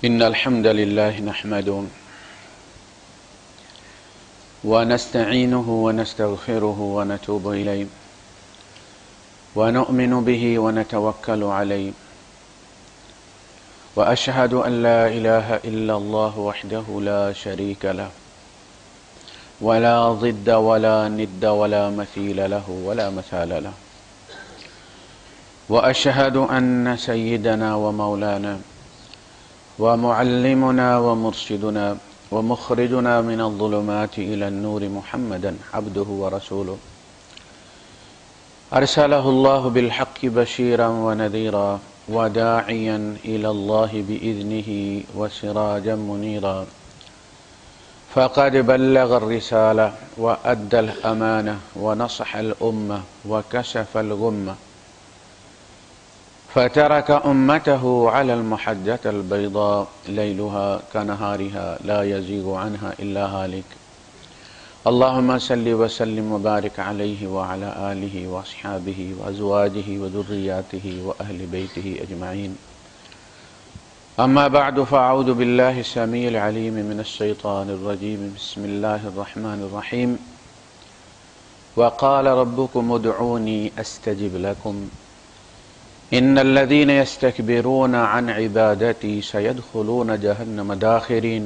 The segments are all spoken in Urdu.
إن الحمد لله نحمده ونستعينه ونستغفره ونتوب إليه ونؤمن به ونتوكل عليه وأشهد أن لا إله إلا الله وحده لا شريك له ولا ضد ولا ند ولا مثيل له ولا مثال له وأشهد أن سيدنا ومولانا ومعلمنا ومرشدنا ومخرجنا من الظلمات إلى النور محمدا عبده ورسوله أرسله الله بالحق بشيرا ونذيرا وداعيا إلى الله بإذنه وسراجا منيرا فقد بلغ الرسالة وأدى الأمانة ونصح الأمة وكشف الغمة فترك أمته على المحجة البيضاء ليلها كنهارها لا يزيغ عنها إلا هالك اللهم صل وسلم وبارك عليه وعلى آله وأصحابه وأزواجه وذرياته وأهل بيته أجمعين أما بعد فأعوذ بالله السميع العليم من الشيطان الرجيم بسم الله الرحمن الرحيم وقال ربكم ادعوني أستجب لكم إن الذين يستكبرون عن عبادتي سيدخلون جهنم داخرين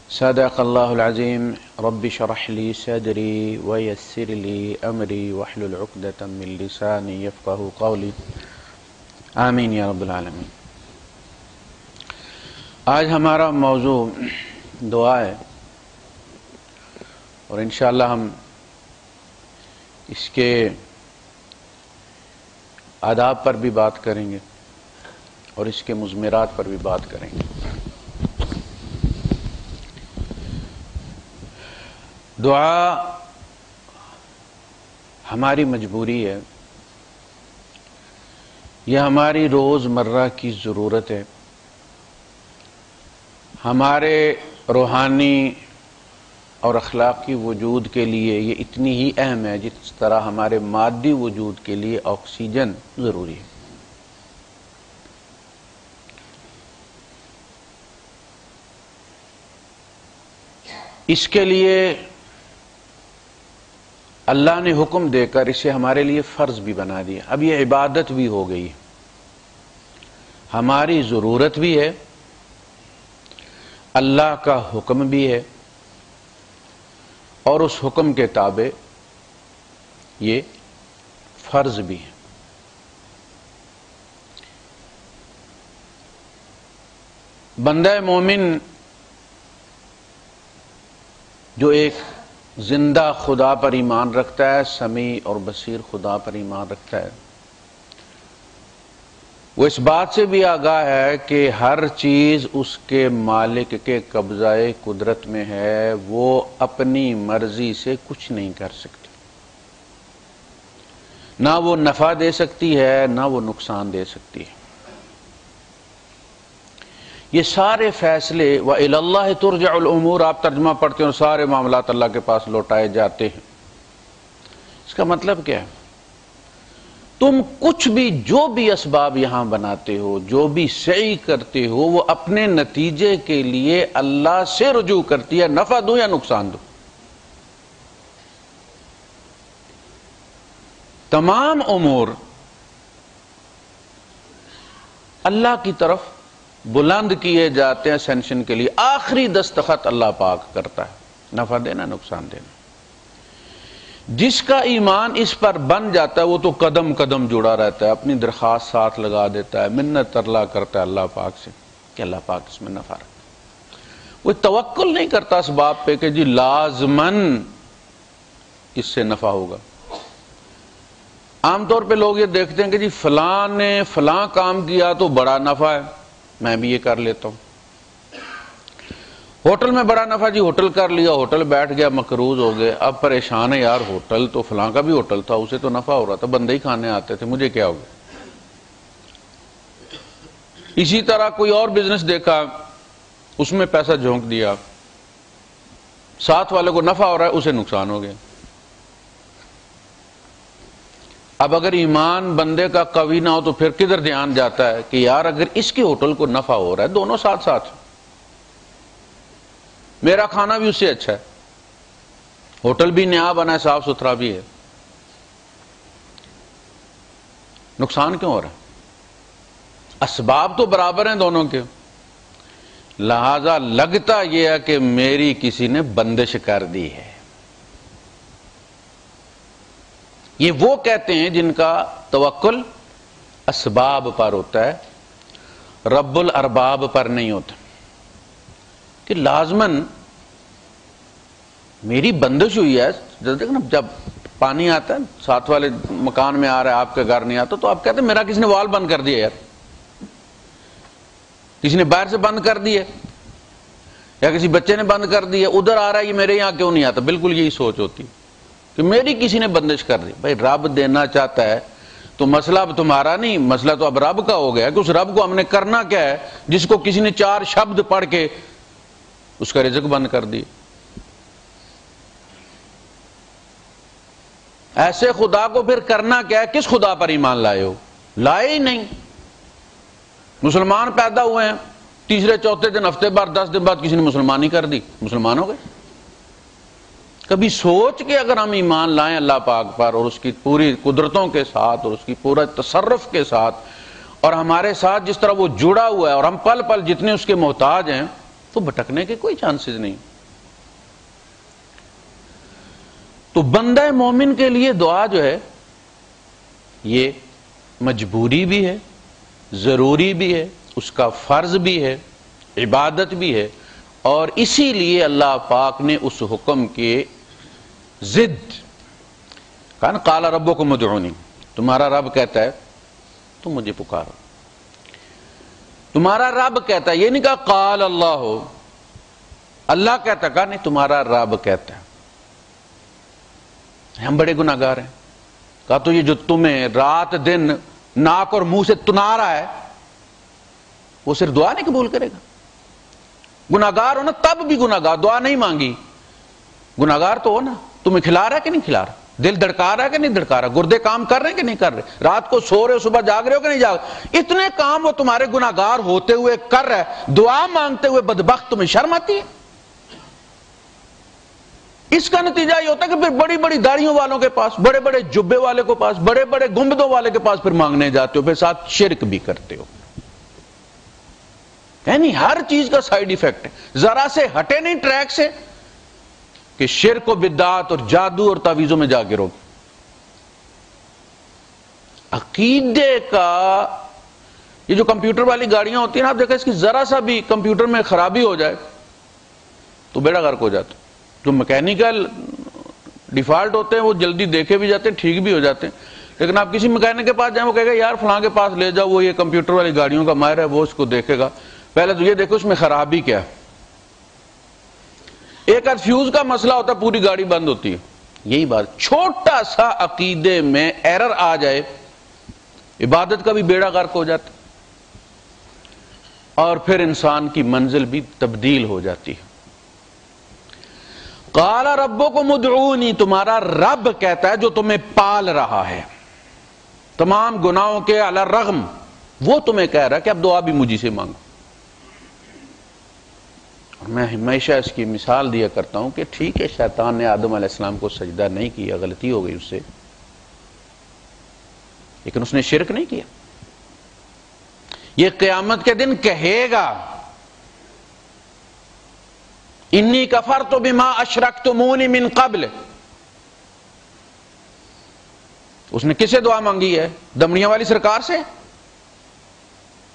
صدق الله العظيم رب اشرح لي صدري ويسر لي أمري واحلل عقدة من لساني يفقهوا قولي آمین یا رب العالمین۔ آج ہمارا موضوع دعا ہے اور انشاءاللہ ہم اس کے آداب پر بھی بات کریں گے اور اس کے مضمرات پر بھی بات کریں گے۔ دعا ہماری مجبوری ہے، یہ ہماری روز مرہ کی ضرورت ہے، ہمارے روحانی اور اخلاقی وجود کے لیے یہ اتنی ہی اہم ہے جس طرح ہمارے مادی وجود کے لیے آکسیجن ضروری ہے۔ اس کے لیے اللہ نے حکم دے کر اسے ہمارے لیے فرض بھی بنا دیا، اب یہ عبادت بھی ہو گئی، ہماری ضرورت بھی ہے، اللہ کا حکم بھی ہے، اور اس حکم کے تابع یہ فرض بھی ہے۔ بندہ مومن جو ایک زندہ خدا پر ایمان رکھتا ہے، سمیع اور بصیر خدا پر ایمان رکھتا ہے، وہ اس بات سے بھی آگاہ ہے کہ ہر چیز اس کے مالک کے قبضہ قدرت میں ہے، وہ اپنی مرضی سے کچھ نہیں کر سکتی، نہ وہ نفع دے سکتی ہے نہ وہ نقصان دے سکتی ہے۔ یہ سارے فیصلے وَإِلَى اللَّهِ تُرْجَعُ الْأُمُورِ آپ ترجمہ پڑھتے ہیں اور سارے معاملات اللہ کے پاس لوٹائے جاتے ہیں۔ اس کا مطلب کیا ہے؟ تم کچھ بھی جو بھی اسباب یہاں بناتے ہو، جو بھی سعی کرتے ہو، وہ اپنے نتیجے کے لیے اللہ سے رجوع کرتی ہے، نفع دو یا نقصان دو۔ تمام امور اللہ کی طرف بلند کیے جاتے ہیں سینکشن کے لیے، آخری دستخط اللہ پاک کرتا ہے، نفع دینا نقصان دینا۔ جس کا ایمان اس پر بن جاتا ہے وہ تو قدم قدم جڑا رہتا ہے، اپنی درخواست ساتھ لگا دیتا ہے، منت ترلا کرتا ہے اللہ پاک سے کہ اللہ پاک اس میں نفع رکھتا ہے۔ وہ توکل نہیں کرتا اس بات پہ کہ جی لازماً اس سے نفع ہوگا۔ عام طور پہ لوگ یہ دیکھتے ہیں کہ جی فلاں نے فلاں کام کیا تو بڑا نفع ہے، میں بھی یہ کر لیتا ہوں۔ ہوٹل میں بڑا نفع، جی ہوٹل کر لیا، ہوٹل بیٹھ گیا، مقروض ہو گئے، اب پریشان ہے یار، ہوٹل تو فلاں کا بھی ہوٹل تھا، اسے تو نفع ہو رہا تھا، بندے ہی کھانے آتے تھے، مجھے کیا ہوگا۔ اسی طرح کوئی اور بزنس دیکھا، اس میں پیسہ جھونک دیا، ساتھ والے کو نفع ہو رہا ہے، اسے نقصان ہو گیا۔ اب اگر ایمان بندے کا قوی نہ ہو تو پھر کدھر دھیان جاتا ہے کہ یار اگر اس کے ہوٹل کو نفع ہو رہا ہے، دونوں ساتھ ساتھ، میرا کھانا بھی اس سے اچھا ہے، ہوٹل بھی نیا بنا ہے، صاف ستھرا بھی ہے، نقصان کیوں ہو رہا ہے؟ اسباب تو برابر ہیں دونوں کے، لہذا لگتا یہ ہے کہ میری کسی نے بندش کر دی ہے۔ یہ وہ کہتے ہیں جن کا توکل اسباب پر ہوتا ہے، رب الارباب پر نہیں ہوتا، کہ لازماً میری بندش ہوئی ہے۔ جب پانی آتا ہے، ساتھ والے مکان میں آ رہا ہے، آپ کے گھر نہیں آتا، تو آپ کہتے ہیں میرا کسی نے وال بند کر دیا یار، کسی نے باہر سے بند کر دی ہے، یا کسی بچے نے بند کر دی ہے، ادھر آ رہا ہے، یہ میرے یہاں کیوں نہیں آتا؟ بالکل یہی سوچ ہوتی کہ میری کسی نے بندش کر دی۔ بھائی رب دینا چاہتا ہے تو مسئلہ اب تمہارا نہیں، مسئلہ تو اب رب کا ہو گیا کہ اس رب کو ہم نے کرنا کیا ہے جس کو کسی نے 4 شبد پڑھ کے اس کا رزق بند کر دی۔ ایسے خدا کو پھر کرنا کیا ہے؟ کس خدا پر ایمان لائے ہو؟ لائے ہی نہیں۔ مسلمان پیدا ہوئے ہیں، تیسرے چوتھے دن، ہفتے بعد، 10 دن بعد کسی نے مسلمانی کر دی، مسلمان ہو گئے۔ کبھی سوچ کے اگر ہم ایمان لائیں اللہ پاک پر اور اس کی پوری قدرتوں کے ساتھ اور اس کی پورا تصرف کے ساتھ، اور ہمارے ساتھ جس طرح وہ جڑا ہوا ہے اور ہم پل پل جتنے اس کے محتاج ہیں، تو بھٹکنے کے کوئی چانسز نہیں۔ تو بندہ مومن کے لیے دعا جو ہے یہ مجبوری بھی ہے، ضروری بھی ہے، اس کا فرض بھی ہے، عبادت بھی ہے، اور اسی لیے اللہ پاک نے اس حکم کے ضد کہا، قال ربکم ادعونی، تمہارا رب کہتا ہے تم مجھے پکارو۔ تمہارا رب کہتا ہے، یہ نہیں کہا قال اللہ ہو، اللہ کہتا، کہا نہیں تمہارا رب کہتا ہے۔ ہم بڑے گناہگار ہیں، کہا تو یہ جو تمہیں رات دن ناک اور منہ سے تنا رہا ہے وہ صرف دعا نہیں قبول کرے گا؟ گناہگار ہو نا، تب بھی گناہگار، دعا نہیں مانگی، گناہگار تو ہو نا، تمہیں کھلا رہا ہے کہ نہیں کھلا رہا، دل دھڑکا رہا ہے کہ نہیں دھڑکا رہا، گردے کام کر رہے ہیں کہ نہیں کر رہے، رات کو سو رہے ہو، صبح جاگ رہے ہو کہ نہیں جاگ رہے، اتنے کام وہ تمہارے گناہگار ہوتے ہوئے کر رہا ہے، دعا مانگتے ہوئے بدبخت، تمہیں شرم آتی ہے؟ اس کا نتیجہ یہ ہوتا ہے کہ پھر بڑی بڑی داڑھیوں والوں کے پاس، بڑے بڑے جبے والے کے پاس، بڑے بڑے گنبدوں والے کے پاس پھر مانگنے جاتے ہو، پھر ساتھ شرک بھی کرتے ہو۔ یعنی ہر چیز کا سائیڈ ایفیکٹ ہے، ذرا سے ہٹے نہیں ٹریک سے کہ شرک و بدعات اور جادو اور تعویذوں میں جا گرو۔ عقیدے کا یہ جو کمپیوٹر والی گاڑیاں ہوتی ہیں نا، آپ دیکھیں اس کی ذرا سا بھی کمپیوٹر میں خرابی ہو جائے تو بیڑا غرق ہو جاتا ہے۔ جو میکینیکل ڈیفالٹ ہوتے ہیں وہ جلدی دیکھے بھی جاتے ہیں، ٹھیک بھی ہو جاتے ہیں، لیکن آپ کسی میکینک کے پاس جائیں وہ کہے گا یار فلاں کے پاس لے جاؤ، وہ یہ کمپیوٹر والی گاڑیوں کا ماہر ہے، وہ اس کو دیکھے گا، پہلے تو یہ دیکھو اس میں خرابی کیا ہے۔ ایک آدھ فیوز کا مسئلہ ہوتا ہے، پوری گاڑی بند ہوتی ہے۔ یہی بات، چھوٹا سا عقیدے میں ایرر آ جائے، عبادت کا بھی بیڑا غرق ہو جاتا اور پھر انسان کی منزل بھی تبدیل ہو جاتی ہے۔ قال ربکم ادعونی، تمہارا رب کہتا ہے جو تمہیں پال رہا ہے تمام گناہوں کے علی الرغم، وہ تمہیں کہہ رہا ہے کہ اب دعا بھی مجھے سے مانگو۔ میں ہمیشہ اس کی مثال دیا کرتا ہوں کہ ٹھیک ہے شیطان نے آدم علیہ السلام کو سجدہ نہیں کیا، غلطی ہو گئی اس سے، لیکن اس نے شرک نہیں کیا۔ یہ قیامت کے دن کہے گا انی کفرت بما اشرکتمونی من قبل۔ اس نے کس سے دعا مانگی ہے؟ دمڑیاں والی سرکار سے؟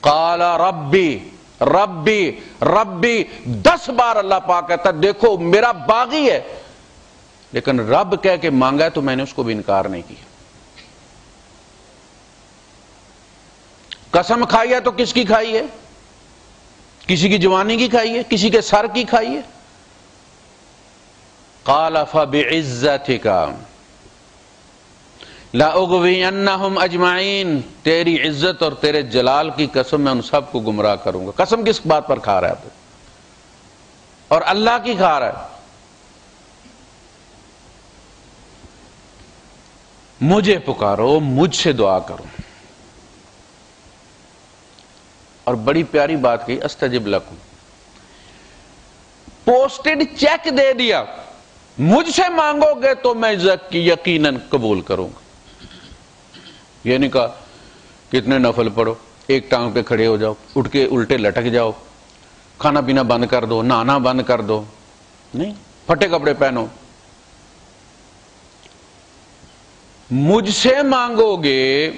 قال ربی ربی ربی، 10 بار اللہ پاک کہتا دیکھو میرا باغی ہے، لیکن رب کہہ کے مانگا ہے تو میں نے اس کو بھی انکار نہیں کیا۔ قسم کھائی ہے تو کس کی کھائی ہے؟ کسی کی جوانی کی کھائی ہے، کسی کے سر کی کھائی ہے۔ قال فبعزتک لأغوینہم اجمعین، تیری عزت اور تیرے جلال کی قسم میں ان سب کو گمراہ کروں گا۔ قسم کس بات پر کھا رہا ہے اور اللہ کی کھا رہا ہے؟ مجھے پکارو، مجھ سے دعا کرو. اور بڑی پیاری بات کہی، استجب لکم. پوسٹڈ چیک دے دیا، مجھ سے مانگو گے تو میں یقیناً قبول کروں گا. یہ نہیں کہا کتنے نفل پڑھو، ایک ٹانگ پہ کھڑے ہو جاؤ، اٹھ کے الٹے لٹک جاؤ، کھانا پینا بند کر دو، نہانا بند کر دو. نہیں، پھٹے کپڑے پہنو. مجھ سے مانگو گے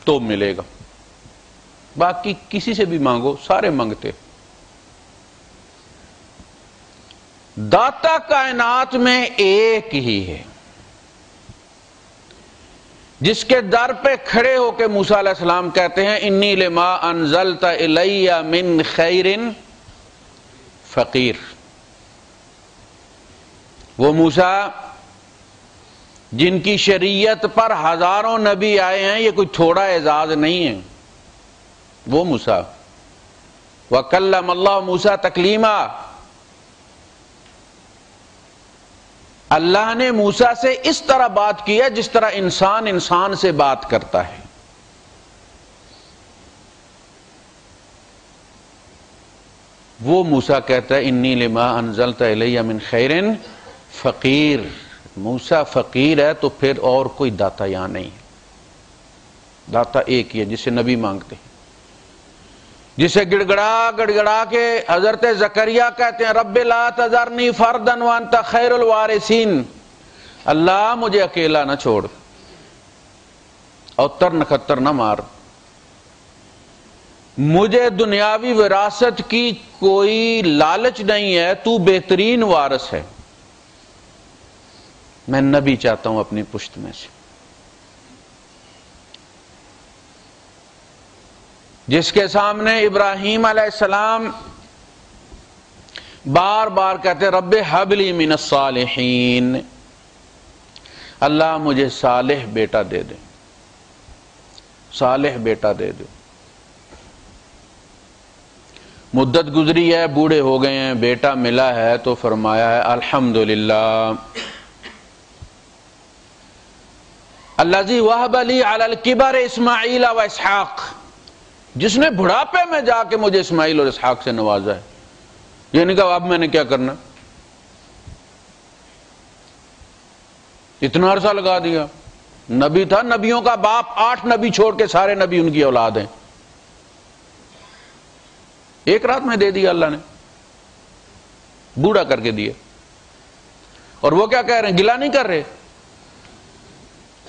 تو ملے گا، باقی کسی سے بھی مانگو، سارے مانگتے. داتا کائنات میں ایک ہی ہے جس کے در پہ کھڑے ہو کے موسیٰ علیہ السلام کہتے ہیں انی لما انزلت الی من خیر فقیر. وہ موسیٰ جن کی شریعت پر ہزاروں نبی آئے ہیں، یہ کوئی تھوڑا اعزاز نہیں ہے. وہ موسیٰ، وَكَلَّمَ اللَّهُ موسیٰ تکلیما، اللہ نے موسیٰ سے اس طرح بات کی ہے جس طرح انسان انسان سے بات کرتا ہے. وہ موسیٰ کہتا ہے انی لما انزلت الی من خیر فقیر. موسیٰ فقیر ہے تو پھر اور کوئی داتا یہاں نہیں ہے. داتا ایک ہی ہے جسے نبی مانگتے ہیں، جسے گڑ گڑا کے حضرت زکریا کہتے ہیں رب لا تذرنی فردا وانت خیر الوارثین. اللہ مجھے اکیلا نہ چھوڑ اور تر نکھتر نہ مار. مجھے دنیاوی وراثت کی کوئی لالچ نہیں ہے، تو بہترین وارث ہے. میں نبی چاہتا ہوں اپنی پشت میں سے. جس کے سامنے ابراہیم علیہ السلام بار بار کہتے رب ہب لی من الصالحین، اللہ مجھے صالح بیٹا دے دے، صالح بیٹا دے دے. مدت گزری ہے، بوڑھے ہو گئے ہیں، بیٹا ملا ہے تو فرمایا ہے الحمدللہ الذی وہب لی علی الکبر اسماعیل و اسحاق، جس نے بڑھاپے میں جا کے مجھے اسماعیل اور اسحاق سے نوازا ہے. یہ نہیں کہا اب میں نے کیا کرنا، اتنا عرصہ لگا دیا. نبی تھا، نبیوں کا باپ، 8 نبی چھوڑ کے سارے نبی ان کی اولاد ہیں. ایک رات میں دے دیا اللہ نے، بوڑھا کر کے دیا. اور وہ کیا کہہ رہے ہیں، گلہ نہیں کر رہے،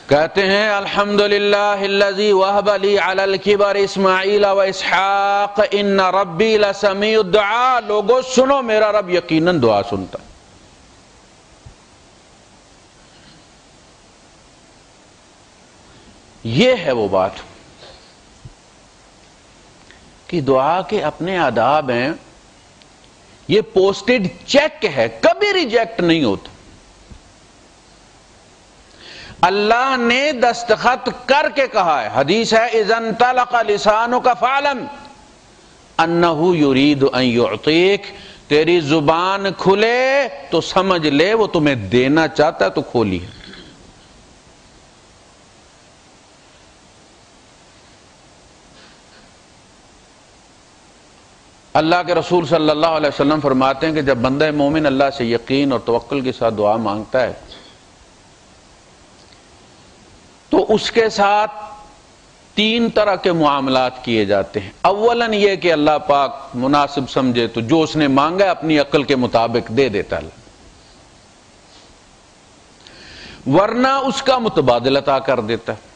کہتے ہیں الحمدللہ الذی وہب لی علی الکبر اسماعیل و اسحاق ان ربی لسمیع الدعاء. لوگوں سنو، میرا رب یقیناً دعا سنتا. یہ ہے وہ بات کہ دعا کے اپنے آداب ہیں. یہ پوسٹڈ چیک ہے، کبھی ریجیکٹ نہیں ہوتا. اللہ نے دستخط کر کے کہا ہے، حدیث ہے اذا انطلق لسانک فاعلم انہ یرید ان یعطیک. تیری زبان کھلے تو سمجھ لے وہ تمہیں دینا چاہتا ہے، تو کھولی ہے. اللہ کے رسول صلی اللہ علیہ وسلم فرماتے ہیں کہ جب بندہ مومن اللہ سے یقین اور توکل کے ساتھ دعا مانگتا ہے تو اس کے ساتھ 3 طرح کے معاملات کیے جاتے ہیں. اولاً یہ کہ اللہ پاک مناسب سمجھے تو جو اس نے مانگا ہے اپنی عقل کے مطابق دے دیتا ہے، ورنہ اس کا متبادل عطا کر دیتا ہے.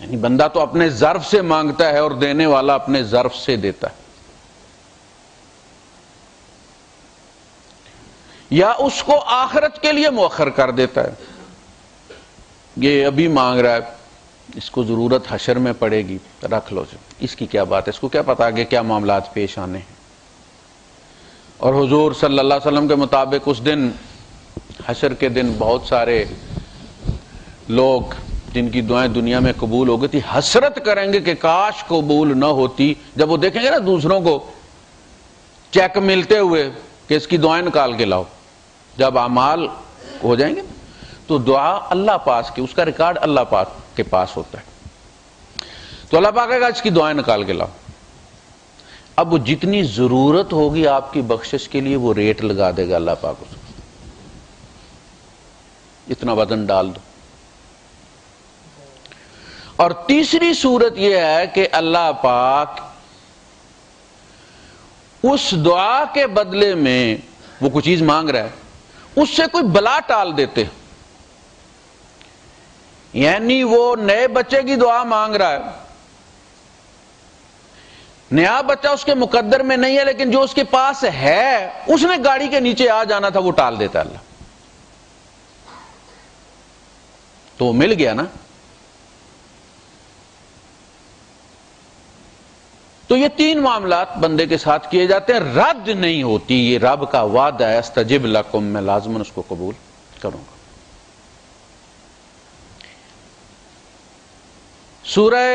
یعنی بندہ تو اپنے ظرف سے مانگتا ہے اور دینے والا اپنے ظرف سے دیتا ہے. یا اس کو آخرت کے لیے مؤخر کر دیتا ہے. یہ ابھی مانگ رہا ہے، اس کو ضرورت حشر میں پڑے گی، رکھ لو، اس کی کیا بات ہے، اس کو کیا پتا آگے کیا معاملات پیش آنے ہیں. اور حضور صلی اللہ علیہ وسلم کے مطابق اس دن حشر کے دن بہت سارے لوگ جن کی دعائیں دنیا میں قبول ہو گئی تھی حسرت کریں گے کہ کاش قبول نہ ہوتی. جب وہ دیکھیں گے نا دوسروں کو چیک ملتے ہوئے کہ اس کی دعائیں نکال کے لاؤ، جب اعمال ہو جائیں گے تو دعا اللہ پاک کی، اس کا ریکارڈ اللہ پاک کے پاس ہوتا ہے۔ تو اللہ پاک کہے گا اس کی دعائیں نکال کے لاؤ۔ اب وہ جتنی ضرورت ہوگی آپ کی بخشش کے لیے وہ ریٹ لگا دے گا اللہ پاک اس کو، اتنا وزن ڈال دو۔ اور تیسری صورت یہ ہے کہ اللہ پاک اس دعا کے بدلے میں وہ کوئی چیز مانگ رہا ہے، اس سے کوئی بلا ٹال دیتے، یعنی وہ نئے بچے کی دعا مانگ رہا ہے، نیا بچہ اس کے مقدر میں نہیں ہے، لیکن جو اس کے پاس ہے اس نے گاڑی کے نیچے آ جانا تھا وہ ٹال دیتا اللہ، تو مل گیا نا۔ تو یہ تین معاملات بندے کے ساتھ کیے جاتے ہیں، رد نہیں ہوتی، یہ رب کا وعدہ ہے، استجب لکم، میں لازماً اس کو قبول کروں گا۔ سورہ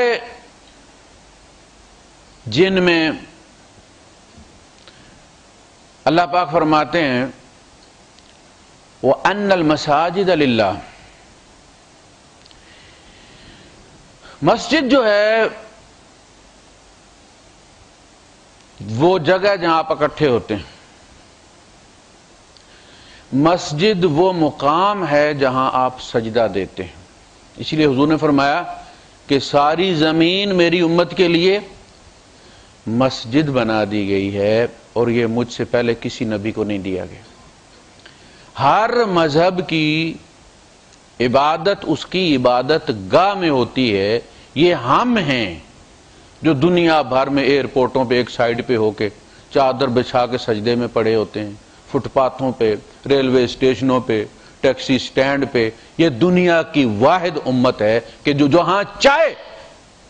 جن میں اللہ پاک فرماتے ہیں وَأَنَّ الْمَسَاجِدَ لِلَّهِ، مسجد جو ہے وہ جگہ جہاں آپ اکٹھے ہوتے ہیں، مسجد وہ مقام ہے جہاں آپ سجدہ دیتے ہیں، اسی لیے حضور نے فرمایا کہ ساری زمین میری امت کے لیے مسجد بنا دی گئی ہے، اور یہ مجھ سے پہلے کسی نبی کو نہیں دیا گیا۔ ہر مذہب کی عبادت اس کی عبادت گاہ میں ہوتی ہے، یہ ہم ہیں جو دنیا بھر میں ایئرپورٹوں پہ ایک سائیڈ پہ ہو کے چادر بچھا کے سجدے میں پڑے ہوتے ہیں، فٹ پاتھوں پہ، ریلوے اسٹیشنوں پہ، ٹیکسی سٹینڈ پہ۔ یہ دنیا کی واحد امت ہے کہ جو جہاں چاہے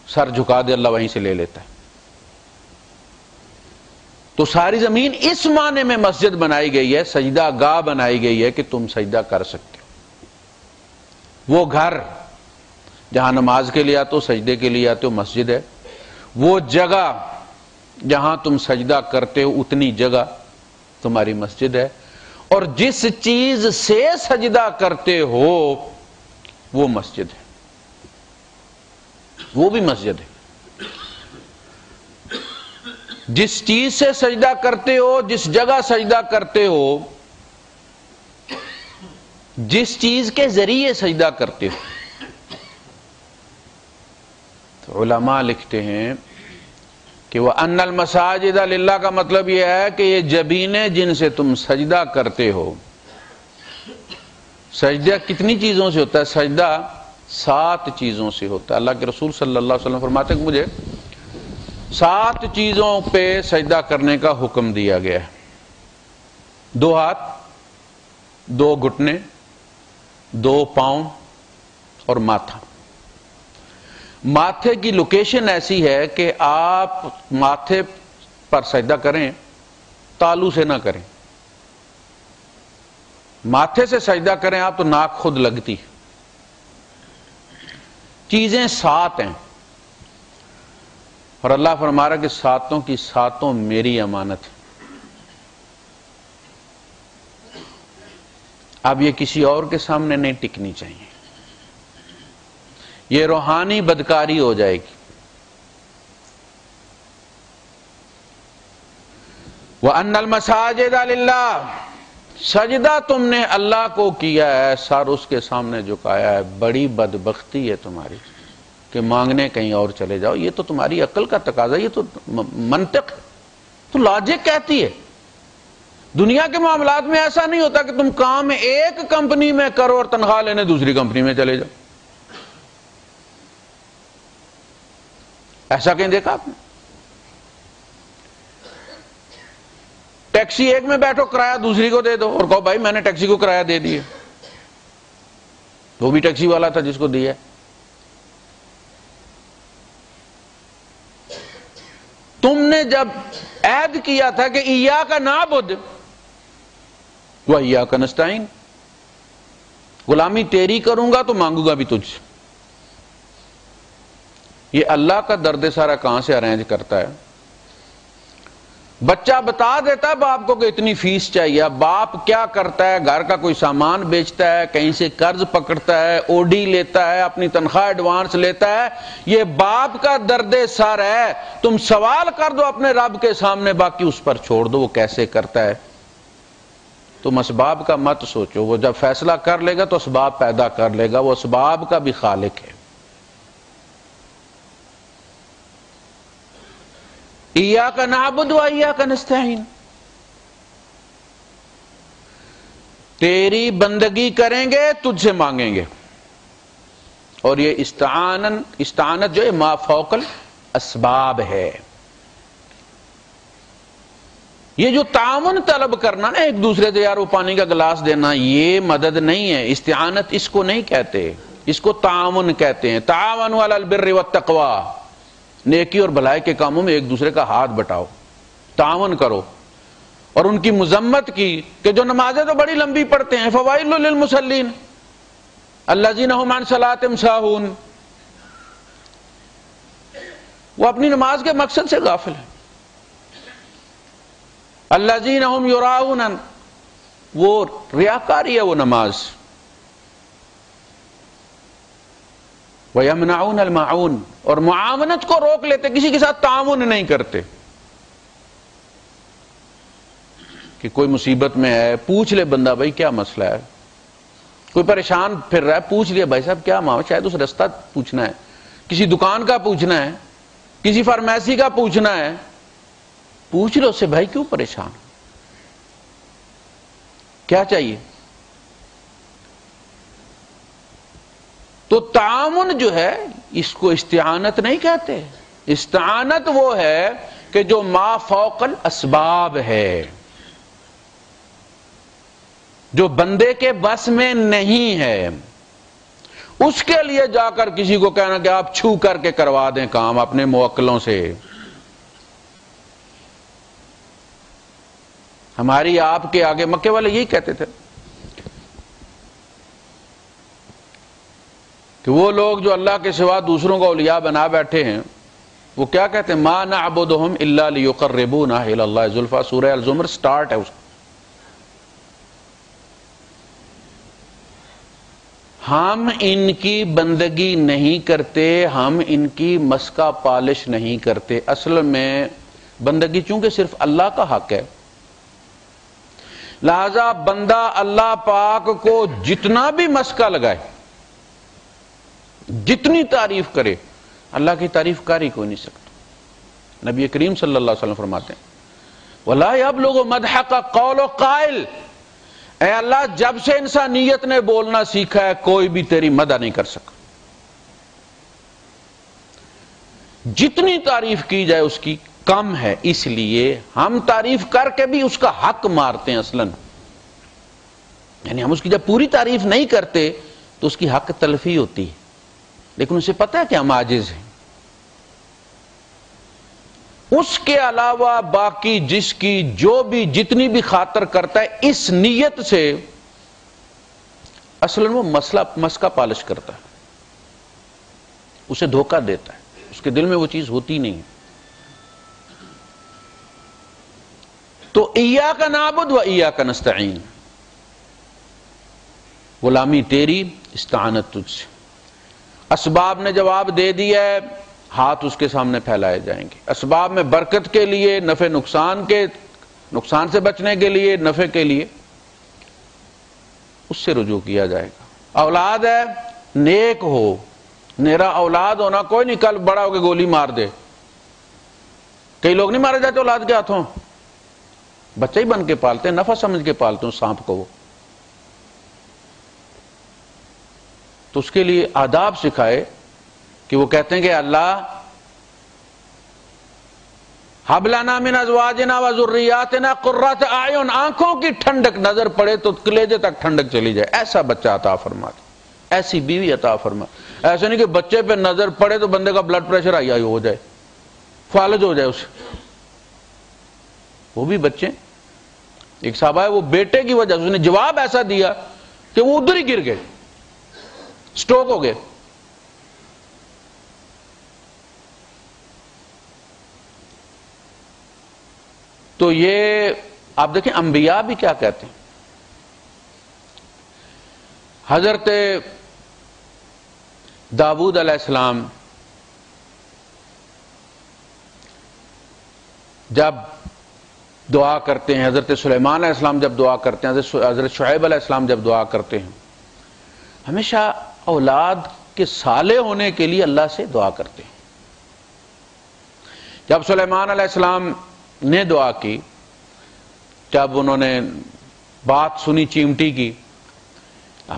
سر جھکا دے اللہ وہیں سے لے لیتا ہے۔ تو ساری زمین اس معنی میں مسجد بنائی گئی ہے، سجدہ گاہ بنائی گئی ہے کہ تم سجدہ کر سکتے ہو۔ وہ گھر جہاں نماز کے لیے آتے ہو، سجدے کے لیے آتے ہو، مسجد ہے۔ وہ جگہ جہاں تم سجدہ کرتے ہو، اتنی جگہ تمہاری مسجد ہے۔ اور جس چیز سے سجدہ کرتے ہو وہ مسجد ہے، وہ بھی مسجد ہے۔ جس چیز سے سجدہ کرتے ہو، جس جگہ سجدہ کرتے ہو، جس چیز کے ذریعے سجدہ کرتے ہو۔ تو علماء لکھتے ہیں کہ وَأَنَّ الْمَسَاجِدَ لِلَّهِ کا مطلب یہ ہے کہ یہ جبینیں جن سے تم سجدہ کرتے ہو۔ سجدہ کتنی چیزوں سے ہوتا ہے؟ سجدہ 7 چیزوں سے ہوتا ہے۔ اللہ کے رسول صلی اللہ علیہ وسلم فرماتے ہیں کہ مجھے 7 چیزوں پہ سجدہ کرنے کا حکم دیا گیا ہے۔ 2 ہاتھ، 2 گھٹنے، 2 پاؤں اور ماتھا۔ ماتھے کی لوکیشن ایسی ہے کہ آپ ماتھے پر سجدہ کریں، تالو سے نہ کریں۔ ماتھے سے سجدہ کریں آپ تو ناک خود لگتی۔ چیزیں 7 ہیں، اور اللہ فرما رہا کہ 7 کی 7 میری امانت ہے۔ اب یہ کسی اور کے سامنے نہیں ٹکنی چاہیے، یہ روحانی بدکاری ہو جائے گی۔ وَأَنَّ الْمَسَاجِدَ لِلَّهِ، سجدہ تم نے اللہ کو کیا ہے، سر اس کے سامنے جھکایا ہے۔ بڑی بدبختی ہے تمہاری کہ مانگنے کہیں اور چلے جاؤ۔ یہ تو تمہاری عقل کا تقاضا، یہ تو منطق ہے، تو لاجک کہتی ہے۔ دنیا کے معاملات میں ایسا نہیں ہوتا کہ تم کام ایک کمپنی میں کرو اور تنخواہ لینے دوسری کمپنی میں چلے جاؤ۔ ایسا کہیں دیکھا آپ نے؟ ٹیکسی ایک میں بیٹھو، کرایہ دوسری کو دے دو اور کہو بھائی میں نے ٹیکسی کو کرایہ دے دیا، وہ بھی ٹیکسی والا تھا جس کو دیا۔ تم نے جب عہد کیا تھا کہ ایاک نعبد و ایاک نستعین، غلامی تیری کروں گا تو مانگوں گا بھی تجھ سے، یہ اللہ کا درد سارا کہاں سے ارینج کرتا ہے؟ بچہ بتا دیتا ہے باپ کو کہ اتنی فیس چاہیے. باپ کیا کرتا ہے؟ گھر کا کوئی سامان بیچتا ہے، کہیں سے قرض پکڑتا ہے، اوڈی لیتا ہے، اپنی تنخواہ ایڈوانس لیتا ہے. یہ باپ کا درد سر ہے. تم سوال کر دو اپنے رب کے سامنے، باقی اس پر چھوڑ دو وہ کیسے کرتا ہے. تم اسباب کا مت سوچو، وہ جب فیصلہ کر لے گا تو اسباب پیدا کر لے گا. وہ اسباب کا بھی خالق ہے. ایاک نعبد و ایاک نستعین، تیری بندگی کریں گے، تجھ سے مانگیں گے. اور یہ استعانت جو ہے ما فوق الاسباب ہے. یہ جو تعاون طلب کرنا نا ایک دوسرے سے، یار وہ پانی کا گلاس دینا، یہ مدد نہیں ہے. استعانت اس کو نہیں کہتے، اس کو تعاون کہتے ہیں. تعاونوا علی البر والتقوی، نیکی اور بھلائی کے کاموں میں ایک دوسرے کا ہاتھ بٹاؤ، تعاون کرو. اور ان کی مذمت کی کہ جو نمازیں تو بڑی لمبی پڑھتے ہیں. فوائل للمصلین الذین هم عن صلاتهم ساہون، وہ اپنی نماز کے مقصد سے غافل ہیں. الذین هم یراؤون، وہ ریاکاری ہے وہ نماز. وَيَمْنَعُونَ الْمَعُونَ، اور معاونت کو روک لیتے، کسی کے ساتھ تعاون نہیں کرتے. کہ کوئی مصیبت میں ہے، پوچھ لے بندہ بھائی کیا مسئلہ ہے. کوئی پریشان پھر رہا ہے، پوچھ لیا بھائی صاحب کیا معاملہ، شاید اس رستہ پوچھنا ہے، کسی دکان کا پوچھنا ہے، کسی فارمیسی کا پوچھنا ہے. پوچھ لو اس سے بھائی کیوں پریشان، کیا چاہیے. تو تعاون جو ہے اس کو استعانت نہیں کہتے. استعانت وہ ہے کہ جو ما فوق الاسباب ہے، جو بندے کے بس میں نہیں ہے. اس کے لیے جا کر کسی کو کہنا کہ آپ چھو کر کے کروا دیں کام اپنے موکلوں سے. ہماری آپ کے آگے مکے والے یہی کہتے تھے کہ وہ لوگ جو اللہ کے سوا دوسروں کو اولیاء بنا بیٹھے ہیں، وہ کیا کہتے ہیں؟ ما نعبدہم الا لیقربونا الی اللہ زلفی. سورہ الزمر سٹارٹ ہے اس کا. ہم ان کی بندگی نہیں کرتے، ہم ان کی مسکا پالش نہیں کرتے. اصل میں بندگی چونکہ صرف اللہ کا حق ہے، لہذا بندہ اللہ پاک کو جتنا بھی مسکا لگائے، جتنی تعریف کرے، اللہ کی تعریف کر ہی کوئی نہیں سکتا. نبی کریم صلی اللہ علیہ وسلم فرماتے ہیں وَلَا يَبْلُغُ مَدْحَكَ قَوْلُ قَائِلٍ، اے اللہ جب سے انسانیت نے بولنا سیکھا ہے کوئی بھی تیری مدح نہیں کر سکا. جتنی تعریف کی جائے اس کی کم ہے، اس لیے ہم تعریف کر کے بھی اس کا حق مارتے ہیں اصلاً. یعنی ہم اس کی جب پوری تعریف نہیں کرتے تو اس کی حق تلفی ہوتی ہے، لیکن اسے پتہ ہے کہ ہم عاجز ہیں. اس کے علاوہ باقی جس کی جو بھی جتنی بھی خاطر کرتا ہے اس نیت سے، اصلاً وہ مسکا پالش کرتا ہے، اسے دھوکہ دیتا ہے، اس کے دل میں وہ چیز ہوتی نہیں. تو ایاک نعبد و ایاک نستعین، غلامی تیری، استعانت تجھ سے. اسباب نے جواب دے دیا ہے، ہاتھ اس کے سامنے پھیلائے جائیں گے. اسباب میں برکت کے لیے، نفع نقصان سے بچنے کے لیے، نفع کے لیے اس سے رجوع کیا جائے گا. اولاد ہے، نیک ہو. میرا اولاد ہونا کوئی نہیں کل بڑا ہو کے گولی مار دے. کئی لوگ نہیں مارے جاتے اولاد کے ہاتھوں، بچہ ہی بن کے پالتے ہیں، نفع سمجھ کے پالتے ہیں سانپ کو. وہ تو اس کے لیے آداب سکھائے کہ وہ کہتے ہیں کہ اللہ ہب لنا من ازواجنا و ذریاتنا قرۃ اعین، آنکھوں کی ٹھنڈک نظر پڑے تو کلیجے تک ٹھنڈک چلی جائے، ایسا بچہ عطا فرما دے، ایسی بیوی عطا فرما. ایسا نہیں کہ بچے پہ نظر پڑے تو بندے کا بلڈ پریشر ہائی ہو جائے، فالج ہو جائے اسے. وہ بھی بچے، ایک صحابہ ہے وہ بیٹے کی وجہ سے اس نے جواب ایسا دیا کہ وہ ادھر ہی گر گئے، سٹروک ہو گئے. تو یہ آپ دیکھیں انبیاء بھی کیا کہتے ہیں. حضرت داؤد علیہ السلام جب دعا کرتے ہیں، حضرت سلیمان علیہ السلام جب دعا کرتے ہیں، حضرت شعیب علیہ السلام جب دعا کرتے ہیں، ہمیشہ اولاد کے صالح ہونے کے لیے اللہ سے دعا کرتے ہیں. جب سلیمان علیہ السلام نے دعا کی، جب انہوں نے بات سنی چیمٹی کی،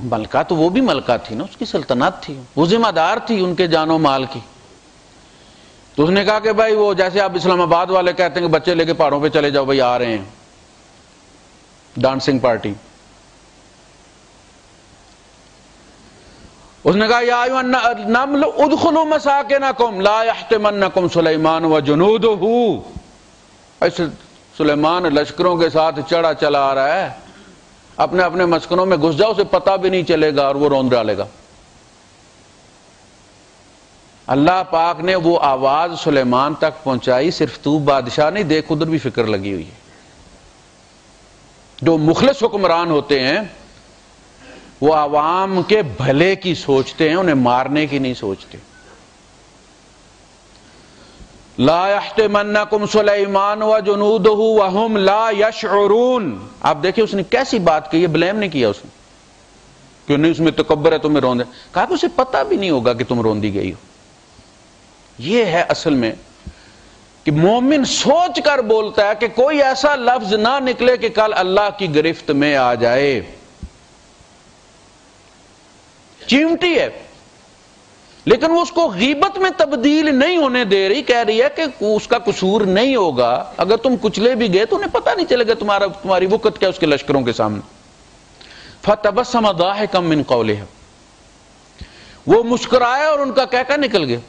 ملکہ تو وہ بھی ملکہ تھی نا، اس کی سلطنت تھی، وہ ذمہ دار تھی ان کے جان و مال کی. تو اس نے کہا کہ بھائی وہ جیسے آپ اسلام آباد والے کہتے ہیں کہ بچے لے کے پہاڑوں پہ چلے جاؤ، بھائی آ رہے ہیں ڈانسنگ پارٹی. اس نے کہا یا ایھا النمل ادخلوا مساکنکم لا یحطمنکم سلیمان وجنودہ. ایسے سلیمان لشکروں کے ساتھ چڑھا چلا آ رہا ہے، اپنے اپنے مسکنوں میں گھس جاؤ، اسے پتہ بھی نہیں چلے گا اور وہ روند ڈالے گا. اللہ پاک نے وہ آواز سلیمان تک پہنچائی. صرف تو بادشاہ نہیں، دیکھ ادھر بھی فکر لگی ہوئی ہے. جو مخلص حکمران ہوتے ہیں وہ عوام کے بھلے کی سوچتے ہیں، انہیں مارنے کی نہیں سوچتے. لا یحطمنکم سلیمان وجنودہ وہم لا یشعرون. آپ دیکھیں اس نے کیسی بات کی، یہ بلیم نہیں کیا اس نے کہ نہیں اس میں تکبر ہے تمہیں روندے، کہا کہ اسے پتہ بھی نہیں ہوگا کہ تم روندی گئی ہو. یہ ہے اصل میں کہ مومن سوچ کر بولتا ہے کہ کوئی ایسا لفظ نہ نکلے کہ کل اللہ کی گرفت میں آ جائے. چیمٹی ہے لیکن وہ اس کو غیبت میں تبدیل نہیں ہونے دے رہی، کہہ رہی ہے کہ اس کا قصور نہیں ہوگا، اگر تم کچلے بھی گئے تو انہیں پتہ نہیں چلے گا تمہاری وقت کیا اس کے لشکروں کے سامنے. فتبسم ضاحکا من قولها. وہ مسکرائے اور ان کا کہکا نکل گیا.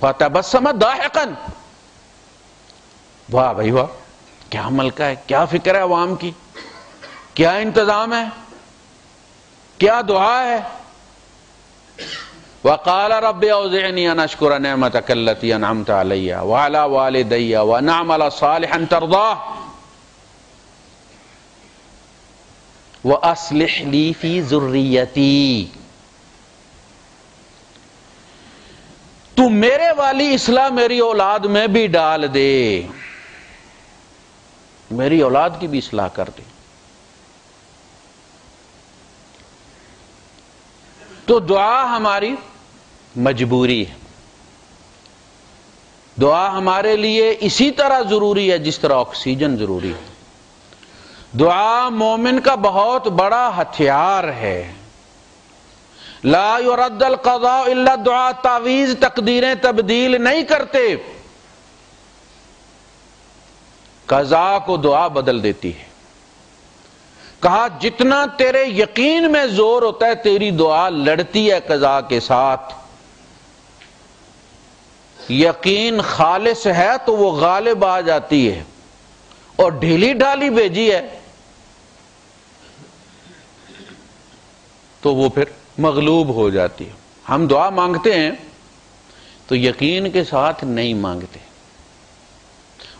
فتبسم ضاحکا. واہ بھائی واہ، کیا ملکہ ہے، کیا فکر ہے عوام کی، کیا انتظام ہے، کیا دعا ہے. وقال رب اوزعنی ان اشکر نعمتک التی انعمت علی وعلی والدی وان اعمل صالحا ترضاه واصلح لی فی ذریتی. تو میرے والی اصلاح میری اولاد میں بھی ڈال دے، میری اولاد کی بھی اصلاح کر دے. تو دعا ہماری مجبوری ہے. دعا ہمارے لیے اسی طرح ضروری ہے جس طرح آکسیجن ضروری ہے. دعا مومن کا بہت بڑا ہتھیار ہے. لا يرد القضاء الا الدعاء. تعویذ تقدیریں تبدیل نہیں کرتے، قضاء کو دعا بدل دیتی ہے. کہا جتنا تیرے یقین میں زور ہوتا ہے تیری دعا لڑتی ہے قضاء کے ساتھ. یقین خالص ہے تو وہ غالب آ جاتی ہے، اور ڈھیلی ڈھالی بھیجی ہے تو وہ پھر مغلوب ہو جاتی ہے. ہم دعا مانگتے ہیں تو یقین کے ساتھ نہیں مانگتے،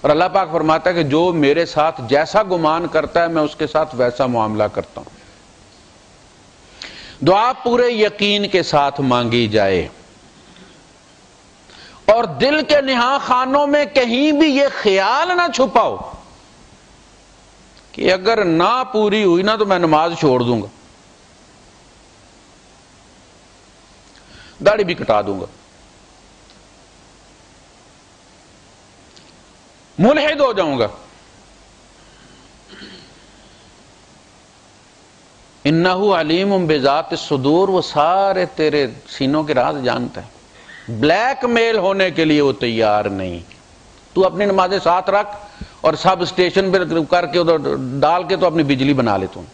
اور اللہ پاک فرماتا ہے کہ جو میرے ساتھ جیسا گمان کرتا ہے میں اس کے ساتھ ویسا معاملہ کرتا ہوں. دعا پورے یقین کے ساتھ مانگی جائے، اور دل کے نہاں خانوں میں کہیں بھی یہ خیال نہ چھپاؤ کہ اگر نہ پوری ہوئی نا تو میں نماز چھوڑ دوں گا، داڑھی بھی کٹا دوں گا، ملحد ہو جاؤں گا. انہ علیم بذات الصدور. وہ سارے تیرے سینوں کے راز جانتا ہے. بلیک میل ہونے کے لیے وہ تیار نہیں. تو اپنی نمازیں ساتھ رکھ اور سب اسٹیشن پہ کر کے ادھر ڈال کے تو اپنی بجلی بنا لے. تم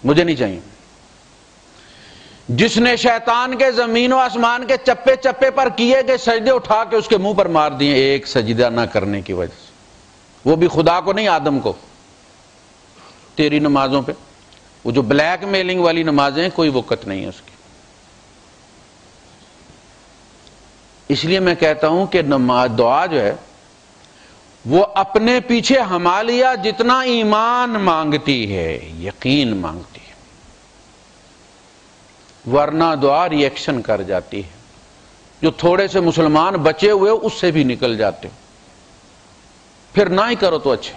مجھے نہیں چاہیے. جس نے شیطان کے زمین و آسمان کے چپے چپے پر کیے گئے سجدے اٹھا کے اس کے منہ پر مار دیے ایک سجدہ نہ کرنے کی وجہ سے، وہ بھی خدا کو نہیں آدم کو. تیری نمازوں پہ وہ جو بلیک میلنگ والی نمازیں کوئی وقت نہیں ہے اس کی. اس لیے میں کہتا ہوں کہ نماز دعا جو ہے وہ اپنے پیچھے حمالیہ جتنا ایمان مانگتی ہے، یقین مانگتی ہے، ورنہ دعا ری ایکشن کر جاتی ہے. جو تھوڑے سے مسلمان بچے ہوئے اس سے بھی نکل جاتے ہو. پھر نہ ہی کرو تو اچھے.